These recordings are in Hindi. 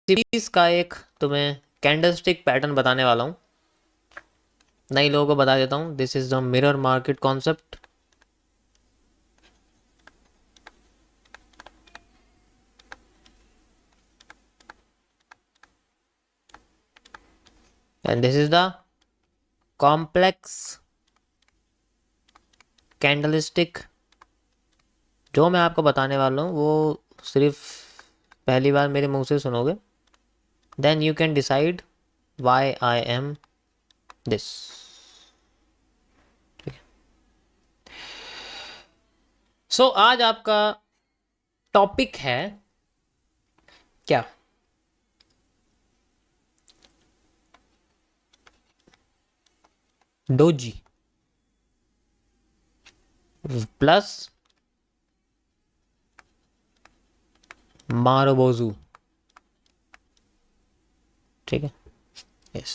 सीरीज का एक तुम्हें कैंडलस्टिक पैटर्न बताने वाला हूँ। नई लोगों को बता देता हूँ, this is the mirror market concept. And this is the complex candlestick. जो मैं आपको बताने वाला हूँ वो सिर्फ पहली बार मेरे मुंह से सुनोगे, then you can decide why I am this. So आज आपका टॉपिक है क्या? Doji plus marubozu. ठीक है, यस।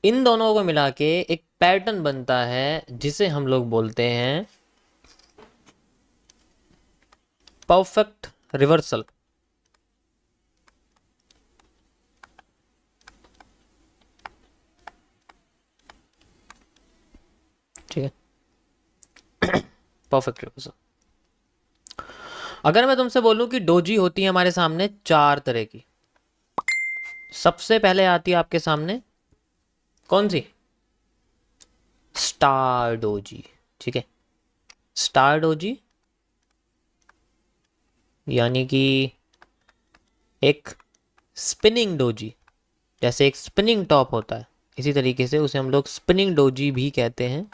इन दोनों को मिला के एक पैटर्न बनता है जिसे हम लोग बोलते हैं परफेक्ट रिवर्सल। ठीक है, परफेक्ट रिवर्सल। अगर मैं तुमसे बोलूं कि डोजी होती है हमारे सामने चार तरह की, सबसे पहले आती है आपके सामने कौन सी? Star doji. ठीक है, स्टार डोजी यानी कि एक स्पिनिंग डोजी। जैसे एक स्पिनिंग टॉप होता है, इसी तरीके से उसे हम लोग स्पिनिंग डोजी भी कहते हैं।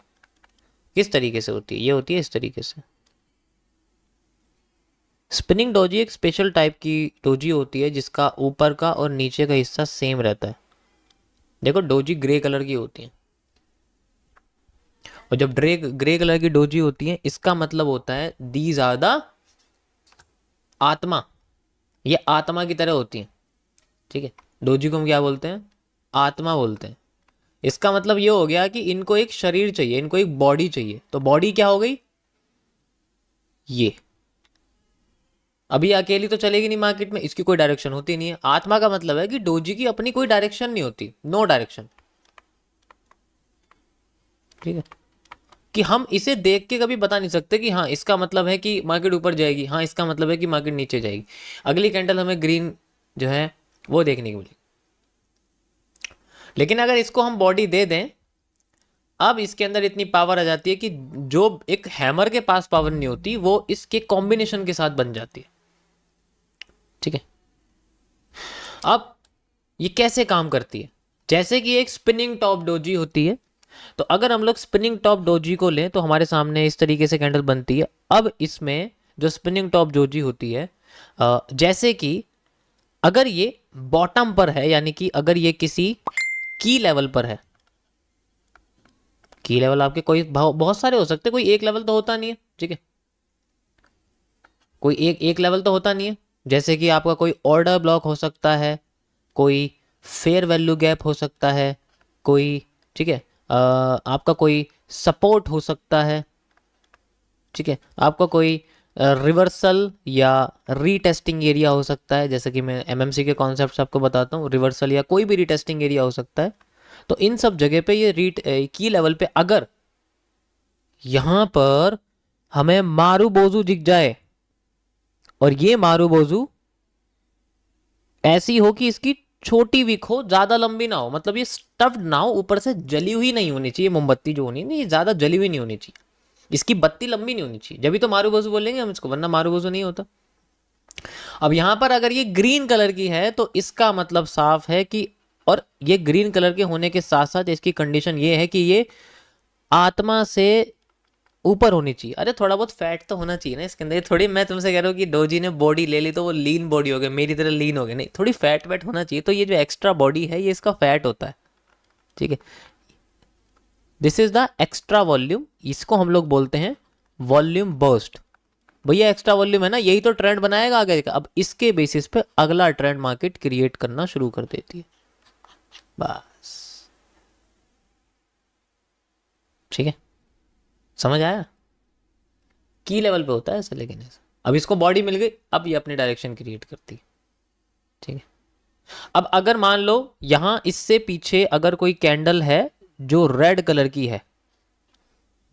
किस तरीके से होती है? ये होती है इस तरीके से। स्पिनिंग डोजी एक स्पेशल टाइप की डोजी होती है जिसका ऊपर का और नीचे का हिस्सा सेम रहता है। देखो, डोजी ग्रे कलर की होती है, और जब ग्रे कलर की डोजी होती है इसका मतलब होता है दीज आर द आत्मा। ये आत्मा की तरह होती है। ठीक है, डोजी को हम क्या बोलते हैं? आत्मा बोलते हैं। इसका मतलब ये हो गया कि इनको एक शरीर चाहिए, इनको एक बॉडी चाहिए। तो बॉडी क्या हो गई? ये। अभी अकेली तो चलेगी नहीं मार्केट में, इसकी कोई डायरेक्शन होती नहीं है। आत्मा का मतलब है कि डोजी की अपनी कोई डायरेक्शन नहीं होती, नो डायरेक्शन। ठीक है, कि हम इसे देख के कभी बता नहीं सकते कि हाँ इसका मतलब है कि मार्केट ऊपर जाएगी, हाँ इसका मतलब है कि मार्केट नीचे जाएगी। अगली कैंडल हमें ग्रीन जो है वो देखने को मिलेगी। लेकिन अगर इसको हम बॉडी दे दें, अब इसके अंदर इतनी पावर आ जाती है कि जो एक हैमर के पास पावर नहीं होती वो इसके कॉम्बिनेशन के साथ बन जाती है। ठीक है, अब ये कैसे काम करती है? जैसे कि एक स्पिनिंग टॉप डोजी होती है, तो अगर हम लोग स्पिनिंग टॉप डोजी को लें तो हमारे सामने इस तरीके से कैंडल बनती है। अब इसमें जो स्पिनिंग टॉप डोजी होती है, जैसे कि अगर ये बॉटम पर है, यानी कि अगर ये किसी की लेवल पर है। की लेवल आपके कोई बहुत सारे हो सकते हैं, कोई एक लेवल तो होता नहीं है। ठीक है, कोई एक लेवल तो होता नहीं है। जैसे कि आपका कोई ऑर्डर ब्लॉक हो सकता है, कोई फेयर वैल्यू गैप हो सकता है, कोई, ठीक है, आपका कोई सपोर्ट हो सकता है। ठीक है, आपका कोई रिवर्सल या रीटेस्टिंग एरिया हो सकता है। जैसे कि मैं एमएमसी के कॉन्सेप्ट आपको बताता हूँ, रिवर्सल या कोई भी रीटेस्टिंग एरिया हो सकता है। तो इन सब जगह पे ये की लेवल पे अगर यहां पर हमें मारूबोजू दिख जाए, और ये मारूबोजू ऐसी हो कि इसकी छोटी विक हो, ज्यादा लंबी ना हो, मतलब ये स्टफ्ड ना हो, ऊपर से जली हुई नहीं होनी चाहिए। मोमबत्ती जो होनी नहीं, ज्यादा जली हुई नहीं होनी चाहिए, इसकी बत्ती लंबी नहीं होनी चाहिए, जब भी तो मारूबोजू बोलेंगे हम इसको, वरना मारूबोजू नहीं होता। अब यहां पर अगर ये ग्रीन कलर की है तो इसका मतलब साफ है कि, और ये ग्रीन कलर के होने के साथ साथ इसकी कंडीशन ये है कि ये आत्मा से ऊपर होनी चाहिए। अरे थोड़ा बहुत फैट तो होना चाहिए ना इसके अंदर। ये थोड़ी मैं तुमसे कह रहा हूँ कि डोजी ने बॉडी ले ली तो वो लीन बॉडी हो गई, मेरी तरह लीन हो गई, नहीं, थोड़ी फैट वैट होना चाहिए। तो ये जो एक्स्ट्रा बॉडी है ये इसका फैट होता है। ठीक है, this is the extra volume, इसको हम लोग बोलते हैं वॉल्यूम बर्स्ट। भैया एक्स्ट्रा वॉल्यूम है ना, यही तो ट्रेंड बनाएगा आगे का। अब इसके बेसिस पे अगला ट्रेंड मार्केट क्रिएट करना शुरू कर देती है, बस। ठीक है, समझ आया? की लेवल पे होता है ऐसा, लेकिन ऐसा अब इसको बॉडी मिल गई, अब ये अपनी डायरेक्शन क्रिएट करती है। ठीक है। अब अगर मान लो यहां इससे पीछे अगर कोई कैंडल है जो रेड कलर की है,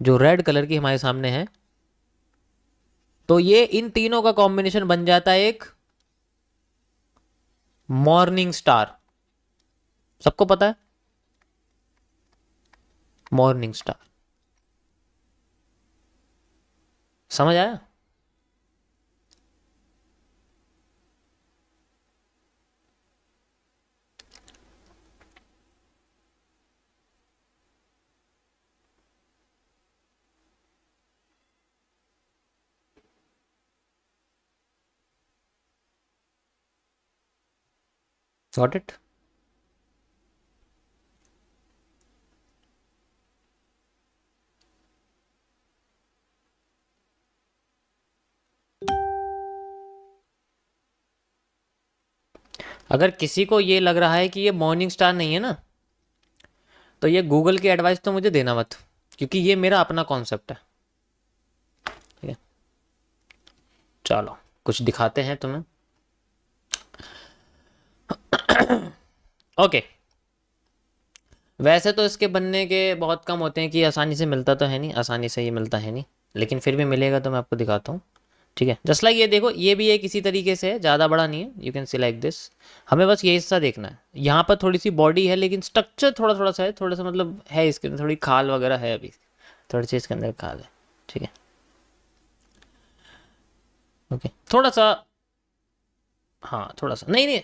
जो रेड कलर की हमारे सामने है, तो ये इन तीनों का कॉम्बिनेशन बन जाता है एक मॉर्निंग स्टार। सबको पता है मॉर्निंग स्टार। समझ आया? Got it? अगर किसी को ये लग रहा है कि ये मॉर्निंग स्टार नहीं है ना, तो ये गूगल की एडवाइस तो मुझे देना मत, क्योंकि ये मेरा अपना कॉन्सेप्ट है। ठीक है, चलो कुछ दिखाते हैं तुम्हें। ओके, वैसे तो इसके बनने के बहुत कम होते हैं कि आसानी से मिलता तो है नहीं, आसानी से ये मिलता है नहीं, लेकिन फिर भी मिलेगा तो मैं आपको दिखाता हूँ। ठीक है, जस्ट लाइक ये देखो, ये भी एक इसी तरीके से है, ज़्यादा बड़ा नहीं है, you can see like this. हमें बस ये हिस्सा देखना है, यहाँ पर थोड़ी सी बॉडी है लेकिन स्ट्रक्चर थोड़ा थोड़ा सा है, थोड़ा सा मतलब है इसके अंदर, थोड़ी खाल वगैरह है, अभी थोड़ी सी इसके अंदर खाल है। ठीक है, ओके, थोड़ा सा, हाँ थोड़ा सा, नहीं नहीं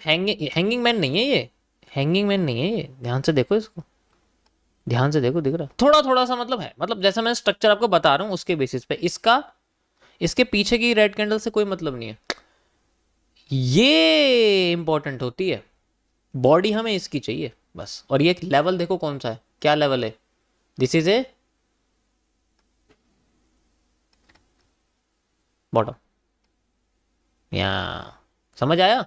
हैंगिंग मैन नहीं है ये, हैंगिंग मैन नहीं है ये, ध्यान से देखो इसको, ध्यान से देखो, दिख रहा है थोड़ा थोड़ा सा, मतलब है, मतलब जैसा मैं स्ट्रक्चर आपको बता रहा हूँ उसके बेसिस पे, इसका इसके पीछे की रेड कैंडल से कोई मतलब नहीं है। ये इंपॉर्टेंट होती है, बॉडी हमें इसकी चाहिए बस। और ये लेवल देखो कौन सा है, क्या लेवल है, दिस इज ए बॉटम। या समझ आया?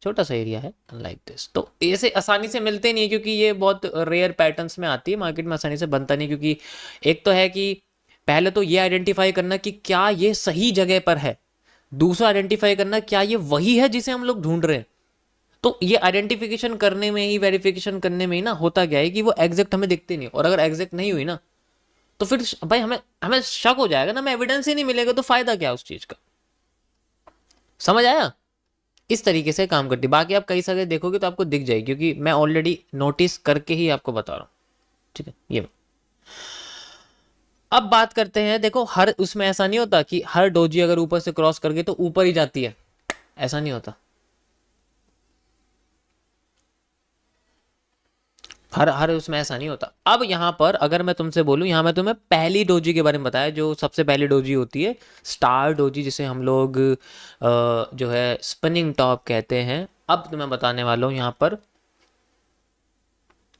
छोटा सा एरिया है लाइक दिस, तो ऐसे आसानी से मिलते नहीं है क्योंकि ये बहुत रेयर पैटर्न्स में आती है, मार्केट में आसानी से बनता नहीं, क्योंकि एक तो है कि पहले तो ये आइडेंटिफाई करना कि क्या ये सही जगह पर है, दूसरा आइडेंटिफाई करना क्या ये वही है जिसे हम लोग ढूंढ रहे हैं। तो ये आइडेंटिफिकेशन करने में ही, वेरिफिकेशन करने में ही ना होता क्या है कि वो एग्जैक्ट हमें दिखते नहीं, और अगर एग्जैक्ट नहीं हुई ना तो फिर भाई हमें हमें शक हो जाएगा ना, हमें एविडेंस ही नहीं मिलेगा तो फायदा क्या उस चीज का। समझ आया? इस तरीके से काम करती है। बाकी आप कई सारे देखोगे तो आपको दिख जाएगी, क्योंकि मैं ऑलरेडी नोटिस करके ही आपको बता रहा हूं। ठीक है, ये अब बात करते हैं, देखो हर उसमें ऐसा नहीं होता कि हर डोजी अगर ऊपर से क्रॉस करके तो ऊपर ही जाती है, ऐसा नहीं होता। हर हर उसमें ऐसा नहीं होता। अब यहां पर अगर मैं तुमसे बोलूं, यहां मैं तुम्हें पहली डोजी के बारे में बताया, जो सबसे पहली डोजी होती है स्टार डोजी, जिसे हम लोग जो है स्पिनिंग टॉप कहते हैं। अब तुम्हें बताने वाला हूं यहां पर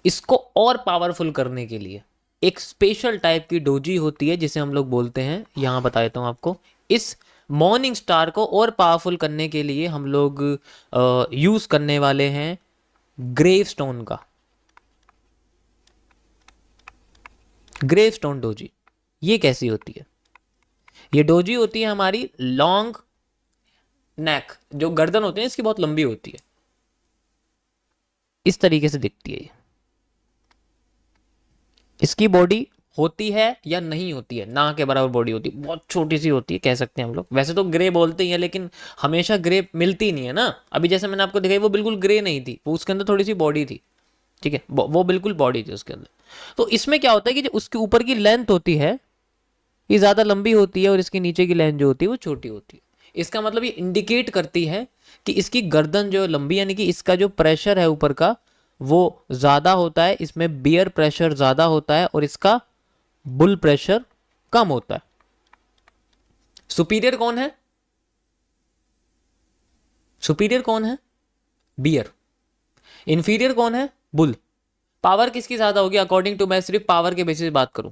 इसको और पावरफुल करने के लिए एक स्पेशल टाइप की डोजी होती है जिसे हम लोग बोलते हैं, यहां बता देता हूं आपको। इस मॉर्निंग स्टार को और पावरफुल करने के लिए हम लोग यूज करने वाले हैं ग्रेव स्टोन का, ग्रेव स्टोन डोजी। ये कैसी होती है? ये डोजी होती है हमारी लॉन्ग नेक, जो गर्दन होती है इसकी बहुत लंबी होती है, इस तरीके से दिखती है ये। इसकी बॉडी होती है या नहीं होती है, ना के बराबर बॉडी होती है, बहुत छोटी सी होती है कह सकते हैं हम लोग। वैसे तो ग्रे बोलते ही हैं लेकिन हमेशा ग्रे मिलती नहीं है ना। अभी जैसे मैंने आपको दिखाई वो बिल्कुल ग्रे नहीं थी, वो उसके अंदर थोड़ी सी बॉडी थी। ठीक है, वो बिल्कुल बॉडी थी उसके अंदर। तो इसमें क्या होता है कि जो उसके ऊपर की लेंथ होती है ये ज़्यादा लंबी होती है और इसके नीचे की लेंथ जो होती है वो छोटी होती है। इसका मतलब ये इंडिकेट करती है कि इसकी गर्दन जो लंबी, यानी कि इसका जो प्रेशर है ऊपर का वो ज़्यादा होता है, इसमें बियर प्रेशर ज़्यादा होता है और इसका बुल प्रेशर कम होता है। सुपीरियर कौन है? सुपीरियर कौन है? बियर। इंफीरियर कौन है? बुल। पावर किसकी ज्यादा होगी अकॉर्डिंग टू, मैं सिर्फ पावर के बेसिस बात करूं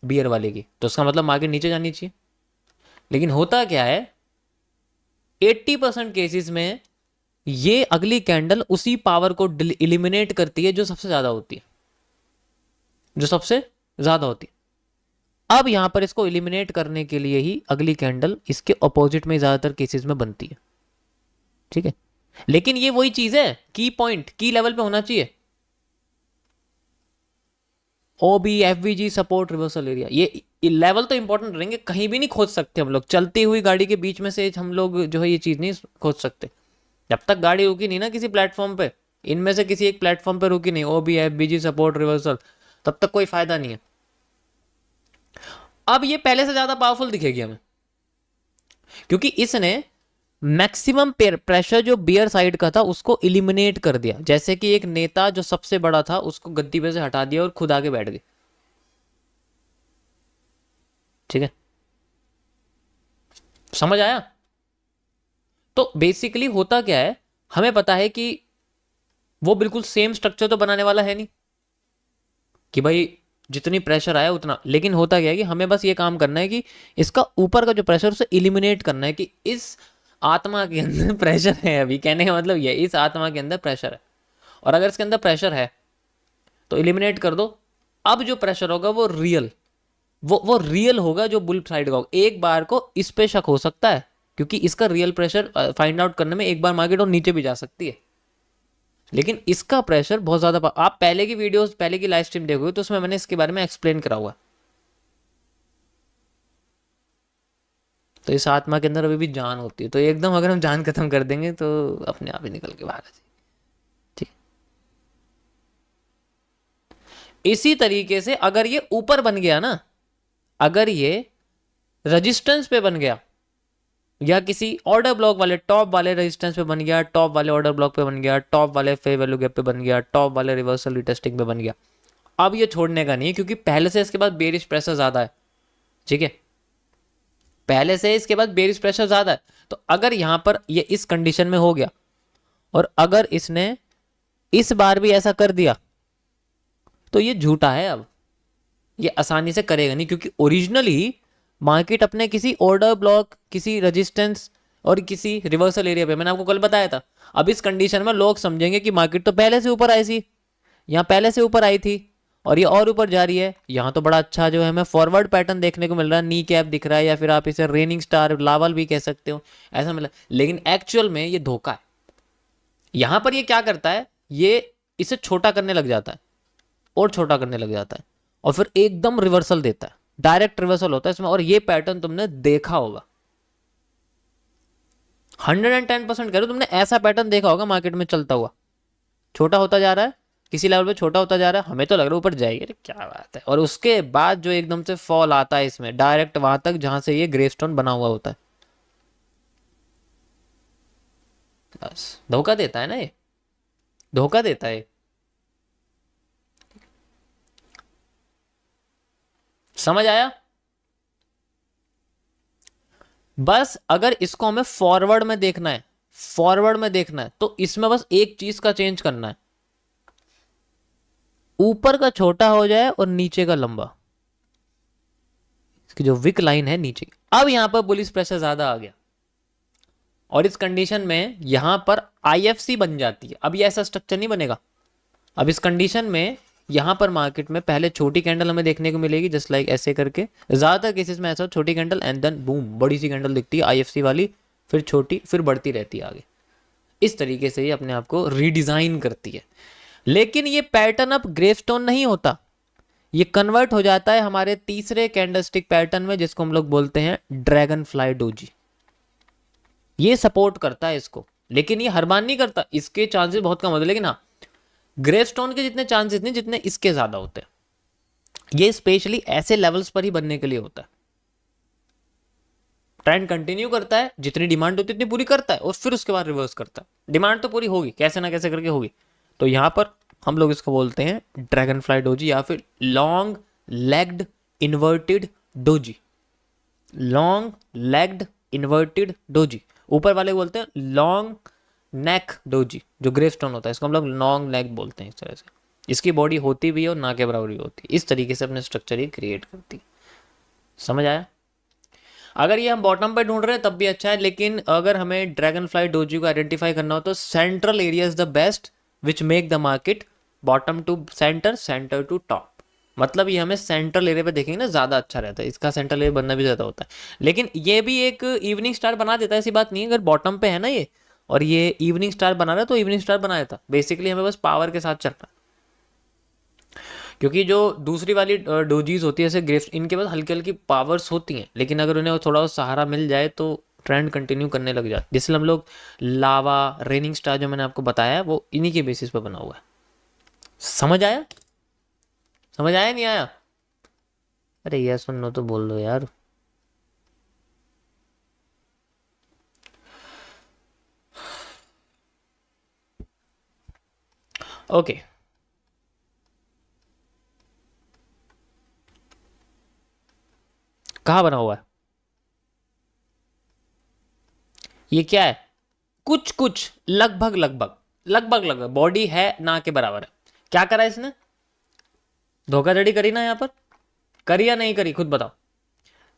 बियर वाले की, तो उसका मतलब मार्केट नीचे जानी चाहिए। लेकिन होता क्या है 80% केसेस में ये अगली कैंडल उसी पावर को इलिमिनेट करती है जो सबसे ज्यादा होती है, जो सबसे ज्यादा होती है। अब यहां पर इसको इलिमिनेट करने के लिए ही अगली कैंडल इसके ऑपोजिट में ज्यादातर केसेस में बनती है। ठीक है, लेकिन ये वही चीज है, की पॉइंट की लेवल पे होना चाहिए। ओ बी एफ बी जी सपोर्ट रिवर्सल एरिया, ये लेवल तो इंपॉर्टेंट रहेंगे, कहीं भी नहीं खोज सकते हम लोग, चलती हुई गाड़ी के बीच में से हम लोग जो है ये चीज नहीं खोज सकते। जब तक गाड़ी रुकी नहीं ना किसी प्लेटफॉर्म पे, इनमें से किसी एक प्लेटफॉर्म पे रुकी नहीं, ओ बी एफ बी जी सपोर्ट रिवर्सल, तब तक कोई फायदा नहीं है। अब ये पहले से ज्यादा पावरफुल दिखेगी हमें, क्योंकि इसने मैक्सिमम प्रेशर जो बियर साइड का था उसको इलिमिनेट कर दिया, जैसे कि एक नेता जो सबसे बड़ा था उसको गद्दी पे से हटा दिया और खुद आके बैठ गए। ठीक है, समझ आया? तो बेसिकली होता क्या है, हमें पता है कि वो बिल्कुल सेम स्ट्रक्चर तो बनाने वाला है नहीं कि भाई जितनी प्रेशर आया उतना, लेकिन होता क्या है कि हमें बस ये काम करना है कि इसका ऊपर का जो प्रेशर उसे इलिमिनेट करना है, कि इस आत्मा के अंदर प्रेशर है, अभी कहने का मतलब ये, इस आत्मा के अंदर प्रेशर है, और अगर इसके अंदर प्रेशर है तो इलिमिनेट कर दो। अब जो प्रेशर होगा वो रियल, वो रियल होगा जो बुल साइड का होगा। एक बार को इस पे शक हो सकता है, क्योंकि इसका रियल प्रेशर फाइंड आउट करने में एक बार मार्केट और नीचे भी जा सकती है, लेकिन इसका प्रेशर बहुत ज्यादा। आप पहले की वीडियोस, पहले की लाइव स्ट्रीम देखोगे तो उसमें मैंने इसके बारे में एक्सप्लेन करा हुआ। तो इस आत्मा के अंदर अभी भी जान होती है, तो एकदम अगर हम जान खत्म कर देंगे तो अपने आप ही निकल के बाहर आ जाएगी। ठीक, इसी तरीके से अगर ये ऊपर बन गया ना, अगर ये रेजिस्टेंस पे बन गया या किसी ऑर्डर ब्लॉक वाले टॉप वाले रेजिस्टेंस पे बन गया, टॉप वाले ऑर्डर ब्लॉक पे बन गया, टॉप वाले फेयर वैल्यू गैप पे बन गया, टॉप वाले रिवर्सल रिटेस्टिंग पे बन गया, अब ये छोड़ने का नहीं है, क्योंकि पहले से इसके बाद बेरिश प्रेशर ज्यादा है। ठीक है, पहले से इसके बाद बेरिश प्रेशर ज्यादा है। तो अगर यहां पर ये इस कंडीशन में हो गया और अगर इसने इस बार भी ऐसा कर दिया तो ये झूठा है, अब ये आसानी से करेगा नहीं, क्योंकि ओरिजिनली मार्केट अपने किसी ऑर्डर ब्लॉक, किसी रेजिस्टेंस और किसी रिवर्सल एरिया पे, मैंने आपको कल बताया था। अब इस कंडीशन में लोग समझेंगे कि मार्केट तो पहले से ऊपर आई थी, यहाँ पहले से ऊपर आई थी और ये और ऊपर जा रही है, यहाँ तो बड़ा अच्छा जो है हमें फॉरवर्ड पैटर्न देखने को मिल रहा है, नी कैप दिख रहा है, या फिर आप इसे रेनिंग स्टार लावल भी कह सकते हो, ऐसा मिला। लेकिन एक्चुअल में ये धोखा है। यहां पर ये क्या करता है, ये इसे छोटा करने लग जाता है और छोटा करने लग जाता है और फिर एकदम रिवर्सल देता है, डायरेक्ट रिवर्सल होता है इसमें। और ये पैटर्न तुमने देखा होगा, 110% कह रहे हो, तुमने ऐसा पैटर्न देखा होगा मार्केट में चलता हुआ, छोटा होता जा रहा है, किसी लेवल पे छोटा होता जा रहा है, हमें तो लग रहा है ऊपर जाएगी, अरे क्या बात है, और उसके बाद जो एकदम से फॉल आता है इसमें डायरेक्ट वहां तक जहां से ये ग्रेस्टोन बना हुआ होता है। बस धोखा देता है ना ये, धोखा देता है। समझ आया? बस अगर इसको हमें फॉरवर्ड में देखना है, फॉरवर्ड में देखना है, तो इसमें बस एक चीज का चेंज करना है, ऊपर का छोटा हो जाए और नीचे का लंबा, इसकी जो विक लाइन है नीचे। अब यहां पर बुलिश प्रेशर ज्यादा आ गया और इस कंडीशन में यहां पर आईएफसी बन जाती है। अब ये ऐसा स्ट्रक्चर नहीं बनेगा। अब इस कंडीशन में यहां पर मार्केट में पहले छोटी कैंडल हमें देखने को मिलेगी, जस्ट लाइक ऐसे करके, ज्यादातर केसेस में ऐसा छोटी कैंडल एंड देन बूम बड़ी सी कैंडल दिखती है आईएफसी वाली, फिर छोटी, फिर बढ़ती रहती है आगे। इस तरीके से ये अपने आप को रीडिजाइन करती है। लेकिन ये पैटर्न अब ग्रेवस्टोन नहीं होता, ये कन्वर्ट हो जाता है हमारे तीसरे कैंडलस्टिक पैटर्न में, जिसको हम लोग बोलते हैं ड्रैगन फ्लाई डोजी। ये सपोर्ट करता है इसको, लेकिन ये हर बार नहीं करता, इसके चांसेस बहुत कम होते हैं। लेकिन हाँ, ग्रेवस्टोन के जितने चांसेस नहीं जितने इसके ज्यादा होते हैं। ये स्पेशली ऐसे लेवल्स पर ही बनने के लिए होता है। ट्रेंड कंटिन्यू करता है, जितनी डिमांड होती है उतनी पूरी करता है और फिर उसके बाद रिवर्स करता है। डिमांड तो पूरी होगी, कैसे ना कैसे करके होगी। तो यहां पर हम लोग इसको बोलते हैं ड्रैगन फ्लाई डोजी या फिर long legged inverted doji. Long legged inverted doji, ऊपर वाले बोलते हैं लॉन्ग नेक डोजी। जो ग्रेवस्टोन होता है इसको हम लोग लॉन्ग नेक बोलते हैं। इस तरह से इसकी बॉडी होती भी है और ना के बराबर भी होती है। इस तरीके से अपने स्ट्रक्चर ही क्रिएट करती है। समझ आया? अगर ये हम बॉटम पे ढूंढ रहे हैं तब भी अच्छा है, लेकिन अगर हमें ड्रैगन फ्लाई डोजी को आइडेंटिफाई करना हो तो central area is the best which make the market bottom to centre, centre to top. मतलब ये हमें सेंट्रल एरिया पे देखेंगे ना ज्यादा अच्छा रहता है, इसका सेंट्रल एरिया बनना भी ज्यादा होता है। लेकिन ये भी एक इवनिंग स्टार बना देता है, ऐसी बात नहीं है। अगर बॉटम पे है ना ये, और ये इवनिंग स्टार बना रहा है तो इवनिंग स्टार बनाया था, बेसिकली हमें बस पावर के साथ चलना है। क्योंकि जो दूसरी वाली डोजीज होती है जैसे ग्रेफ्स, इनके पास हल्की हल्की पावर्स होती हैं, लेकिन अगर उन्हें थोड़ा सहारा मिल जाए तो ट्रेंड कंटिन्यू करने लग जाते, जैसे हम लोग लावा रेनिंग स्टार जो मैंने आपको बताया वो इन्हीं के बेसिस पर बना हुआ है। समझ आया? समझ आया नहीं आया? अरे यार सुनो तो बोल दो यार। ओके, कहाँ बना हुआ है ये? क्या है? कुछ कुछ लगभग लगभग लगभग लगभग बॉडी है ना के बराबर है। क्या करा इसने? धोखाधड़ी करी ना यहाँ पर? करी या नहीं करी खुद बताओ।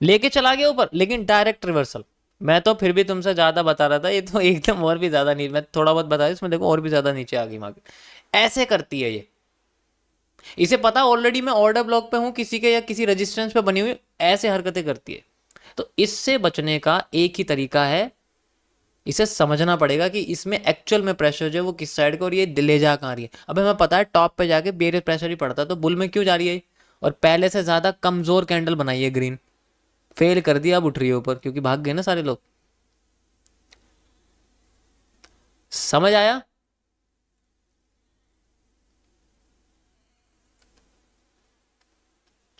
लेके चला गया ऊपर, लेकिन डायरेक्ट रिवर्सल। मैं तो फिर भी तुमसे ज्यादा बता रहा था, ये तो एकदम और भी ज्यादा नहीं, मैं थोड़ा बहुत बताया इसमें, देखो और भी ज्यादा नीचे आ गई माँ के। ऐसे करती है ये, इसे पता ऑलरेडी मैं ऑर्डर ब्लॉक पे हूं किसी के या किसी रजिस्टेंस पे बनी हुई, ऐसे हरकतें करती है। तो इससे बचने का एक ही तरीका है, इसे समझना पड़ेगा कि इसमें एक्चुअल में प्रेशर जो है वो किस साइड का, और ये ले जा कहाँ रही है। अब हमें पता है टॉप पे जाके बेरियर प्रेशर ही पड़ता है, तो बुल में क्यों जा रही है, और पहले से ज्यादा कमजोर कैंडल बनाई है ग्रीन, फेल कर दिया, अब उठ रही है ऊपर क्योंकि भाग गए ना सारे लोग। समझ आया?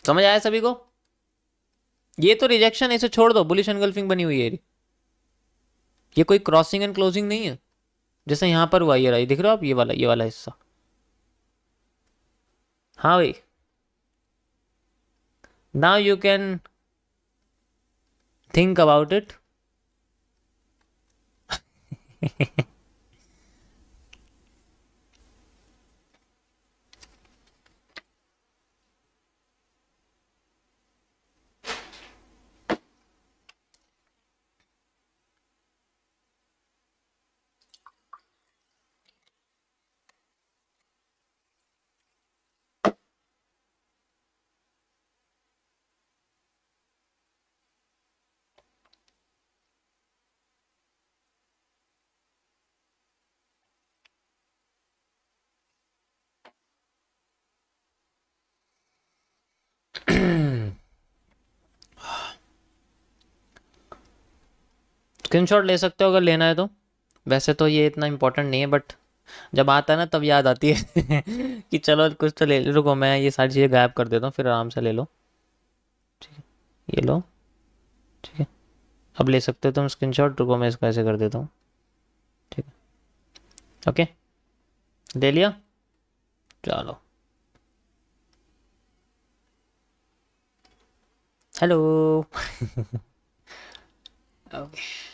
समझ आया सभी को? ये तो रिजेक्शन, इसे छोड़ दो, बुलिश एनगल्फिंग बनी हुई है ये कोई क्रॉसिंग एंड क्लोजिंग नहीं है जैसे यहां पर हुआ। ये रहा, ये दिख रहा हो आप, ये वाला हिस्सा। हाँ भाई, now you can think about it. Screenshot ले सकते हो अगर लेना है तो। वैसे तो ये इतना इंपॉर्टेंट नहीं है, बट जब आता है ना तब याद आती है कि चलो कुछ तो ले, रुको मैं ये सारी चीज़ें गायब कर देता हूँ, फिर आराम से ले लो। ठीक है, ये लो। ठीक है, अब ले सकते हो तुम स्क्रीनशॉट, रुको मैं इसको ऐसे कर देता हूँ। ठीक है, ओके, ले लिया, चलो। हेलो। ओके।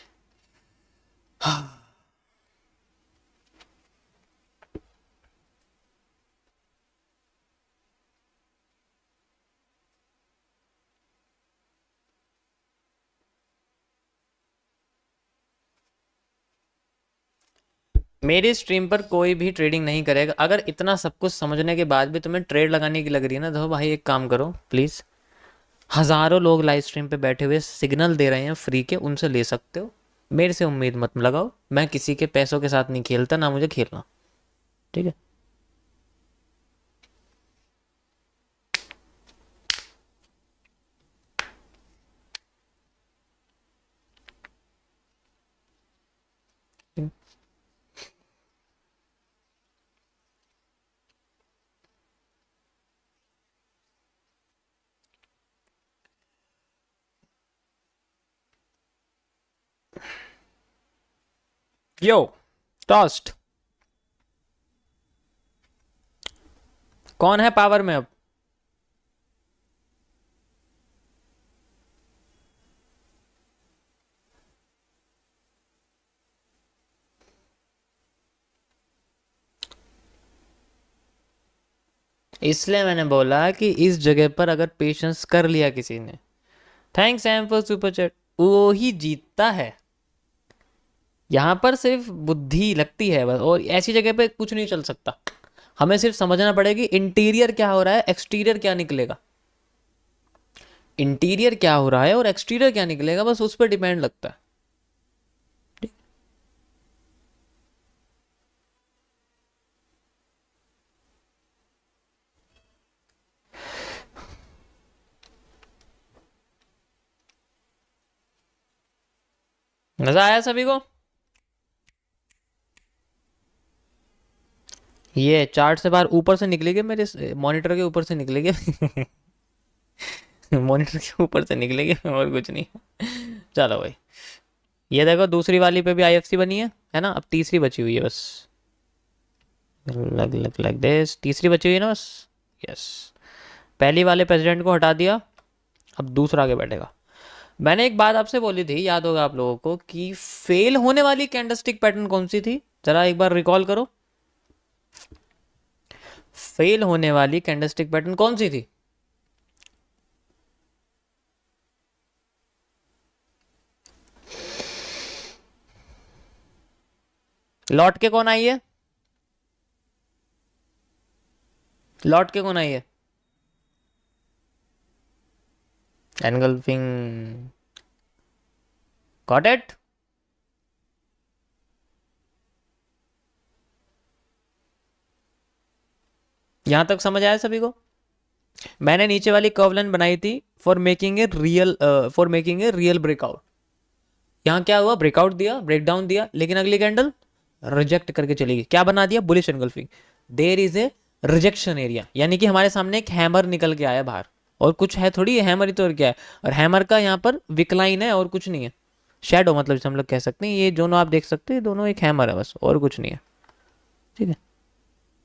मेरी स्ट्रीम पर कोई भी ट्रेडिंग नहीं करेगा। अगर इतना सब कुछ समझने के बाद भी तुम्हें ट्रेड लगाने की लग रही है ना, तो भाई एक काम करो प्लीज़, हज़ारों लोग लाइव स्ट्रीम पे बैठे हुए सिग्नल दे रहे हैं फ्री के, उनसे ले सकते हो। मेरे से उम्मीद मत लगाओ, मैं किसी के पैसों के साथ नहीं खेलता, ना मुझे खेलना। ठीक है। यो टॉस्ट, कौन है पावर में अब? इसलिए मैंने बोला कि इस जगह पर अगर पेशेंस कर लिया किसी ने, thanks M for super chat, वो ही जीतता है। यहाँ पर सिर्फ बुद्धि लगती है बस, और ऐसी जगह पे कुछ नहीं चल सकता। हमें सिर्फ समझना पड़ेगा कि इंटीरियर क्या हो रहा है, एक्सटीरियर क्या निकलेगा। इंटीरियर क्या हो रहा है और एक्सटीरियर क्या निकलेगा, बस उस पर डिपेंड लगता है। मजा आया सभी को? ये चार्ट से बाहर ऊपर से निकलेगे, मेरे मॉनिटर के ऊपर से निकलेगे। मॉनिटर के ऊपर से निकलेगे और कुछ नहीं। चलो भाई, ये देखो दूसरी वाली पे भी आईएफसी बनी है ना? अब तीसरी बची हुई है बस। लग लग लग दिस, तीसरी बची हुई है ना बस। यस, पहली वाले प्रेसिडेंट को हटा दिया, अब दूसरा आगे बैठेगा। मैंने एक बात आपसे बोली थी, याद होगा आप लोगों को, कि फेल होने वाली कैंडलस्टिक पैटर्न कौन सी थी? जरा एक बार रिकॉल करो, फेल होने वाली कैंडलस्टिक पैटर्न कौन सी थी? लौट के कौन आई है? लौट के कौन आई है? एनगल्फिंग। Got it? यहां तक समझ आया सभी को? मैंने नीचे वाली कर्व लाइन बनाई थी for making a real breakout. यहाँ क्या हुआ? ब्रेकआउट दिया, ब्रेकडाउन दिया, लेकिन अगली कैंडल रिजेक्ट करके चली गई। क्या बना दिया? Bullish engulfing. There is a rejection area, यानी कि हमारे सामने एक हैमर निकल के आया बाहर, और कुछ है थोड़ी, हैमर ही तो, और क्या है? और हैमर का यहाँ पर विकलाइन है और कुछ नहीं है। शेडो मतलब हम लोग कह सकते हैं, ये दोनों आप देख सकते हैं, दोनों एक हैमर है बस, और कुछ नहीं है। ठीक है,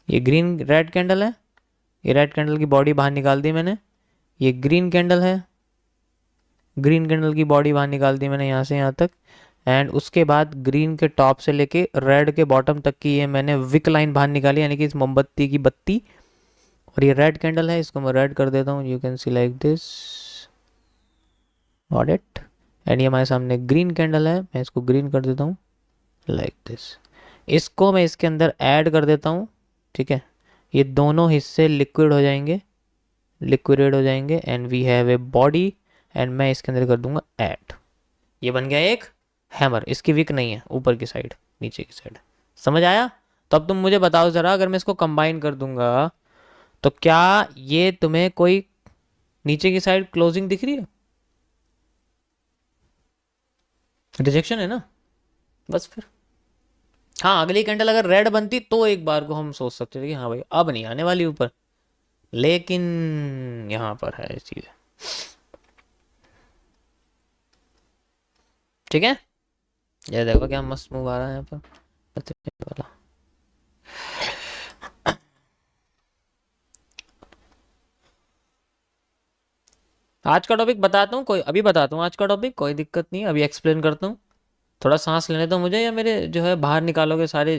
ये ग्रीन रेड कैंडल है, ये रेड कैंडल की बॉडी बाहर निकाल दी मैंने। ये ग्रीन कैंडल है, ग्रीन कैंडल की बॉडी बाहर निकाल दी मैंने यहाँ से यहाँ तक। एंड उसके बाद ग्रीन के टॉप से लेके रेड के बॉटम तक की ये मैंने विक लाइन बाहर निकाली, यानी कि इस मोमबत्ती की बत्ती। और ये रेड कैंडल है, इसको मैं रेड कर देता हूँ, you can see like this, got it. And ये हमारे सामने ग्रीन कैंडल है, मैं इसको ग्रीन कर देता हूँ लाइक दिस। इसको मैं इसके अंदर ऐड कर देता हूँ। ठीक है, ये दोनों हिस्से लिक्विड हो जाएंगे, लिक्विडेट हो जाएंगे, and we have a body. And मैं इसके अंदर कर दूंगा ऐड। ये बन गया एक हैमर। इसकी विक नहीं है ऊपर की साइड, नीचे की साइड। समझ आया? तो अब तुम मुझे बताओ जरा, अगर मैं इसको कंबाइन कर दूंगा तो क्या ये तुम्हें कोई नीचे की साइड क्लोजिंग दिख रही है? रिजेक्शन है ना, बस फिर। हाँ, अगली कैंडल अगर रेड बनती तो एक बार को हम सोच सकते थे कि हाँ भाई अब नहीं आने वाली ऊपर, लेकिन यहाँ पर है चीज़। ठीक है, ये देखो क्या मस्त मूव आ रहा है यहाँ पर वाला। आज का टॉपिक बताता हूँ, कोई अभी बताता हूँ आज का टॉपिक, कोई दिक्कत नहीं, अभी एक्सप्लेन करता हूँ। थोड़ा सांस लेने दो मुझे, या मेरे जो है बाहर निकालोगे सारे